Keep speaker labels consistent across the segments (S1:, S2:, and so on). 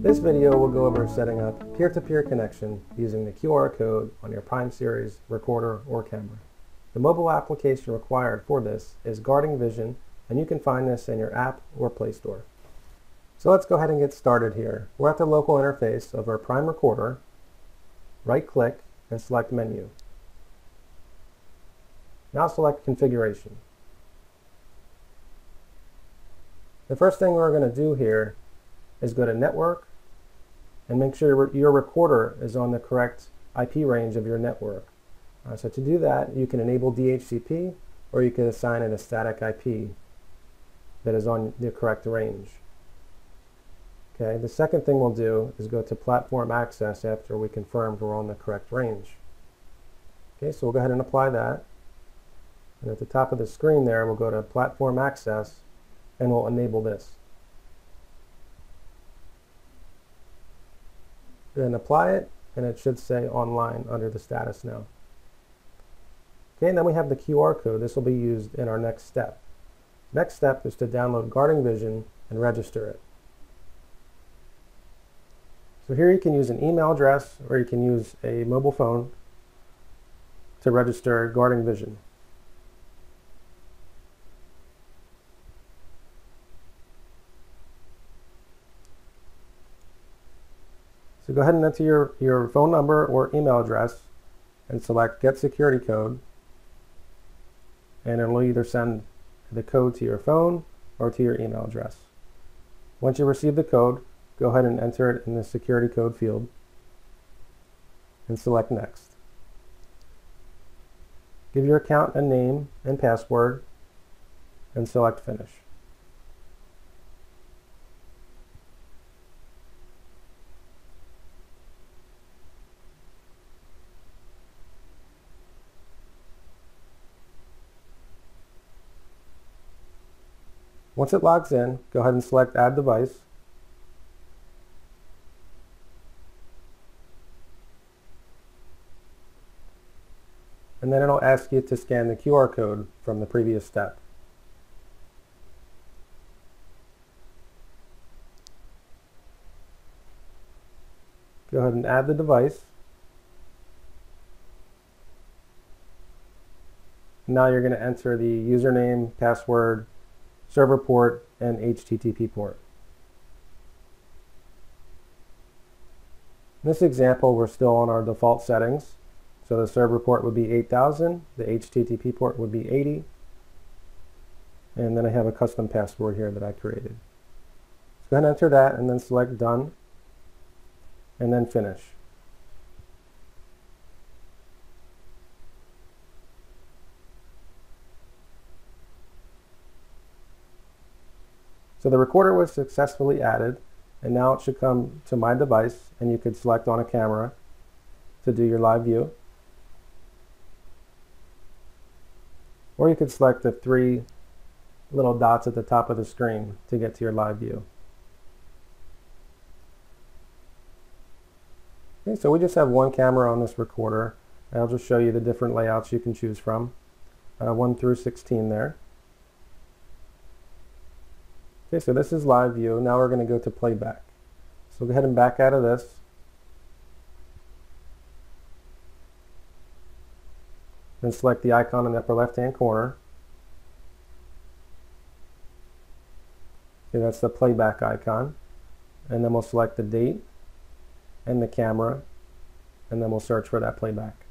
S1: This video will go over setting up peer-to-peer connection using the QR code on your Prime Series recorder or camera. The mobile application required for this is Guarding Vision, and you can find this in your app or Play Store. So let's go ahead and get started here. We're at the local interface of our Prime recorder. Right-click and select Menu. Now select Configuration. The first thing we're going to do here is go to Network and make sure your recorder is on the correct IP range of your network. So to do that, you can enable DHCP, or you can assign it a static IP that is on the correct range. Okay, the second thing we'll do is go to Platform Access after we confirmed we're on the correct range. Okay, so we'll go ahead and apply that. And at the top of the screen there, we'll go to Platform Access and we'll enable this. Then apply it, and it should say online under the status now. Okay, and then we have the QR code. This will be used in our next step. Next step is to download Guarding Vision and register it. So here you can use an email address, or you can use a mobile phone to register Guarding Vision. So go ahead and enter your phone number or email address and select Get Security Code, and it'll either send the code to your phone or to your email address. Once you receive the code, go ahead and enter it in the security code field and select Next. Give your account a name and password and select Finish. Once it logs in, go ahead and select Add Device. And then it'll ask you to scan the QR code from the previous step. Go ahead and add the device. Now you're going to enter the username, password, server port, and HTTP port. In this example, we're still on our default settings. So the server port would be 8000, the HTTP port would be 80, and then I have a custom password here that I created. So go ahead and enter that, and then select Done, and then Finish. So the recorder was successfully added, and now it should come to my device, and you could select on a camera to do your live view. Or you could select the three little dots at the top of the screen to get to your live view. Okay, so we just have one camera on this recorder. I'll just show you the different layouts you can choose from, 1 through 16 there. Okay, so this is live view. Now we're going to go to playback. So go ahead and back out of this. Then select the icon in the upper left-hand corner. Okay, that's the playback icon. And then we'll select the date and the camera, and then we'll search for that playback.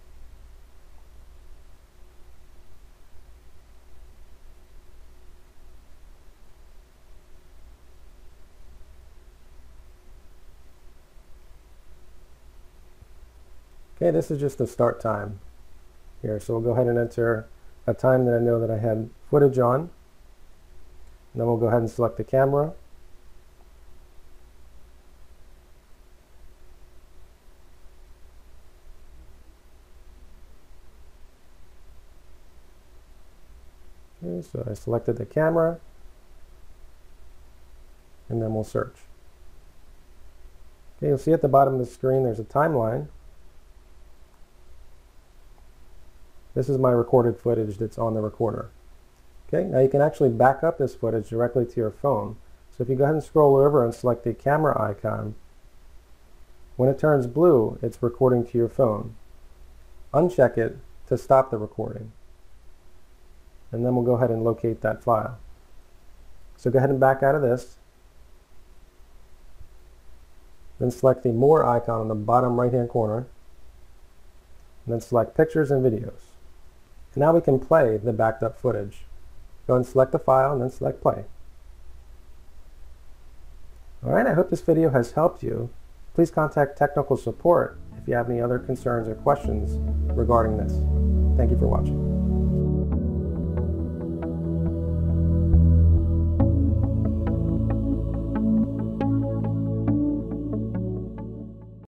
S1: Okay, this is just the start time here, so we'll go ahead and enter a time that I know that I had footage on. And then we'll go ahead and select the camera. Okay, so I selected the camera, and then we'll search. Okay, you'll see at the bottom of the screen there's a timeline. This is my recorded footage that's on the recorder. Okay, now you can actually back up this footage directly to your phone. So if you go ahead and scroll over and select the camera icon, when it turns blue, it's recording to your phone. Uncheck it to stop the recording. And then we'll go ahead and locate that file. So go ahead and back out of this. Then select the More icon on the bottom right-hand corner. And then select Pictures and Videos. And now we can play the backed up footage. Go and select the file and then select Play. Alright, I hope this video has helped you. Please contact technical support if you have any other concerns or questions regarding this. Thank you for watching.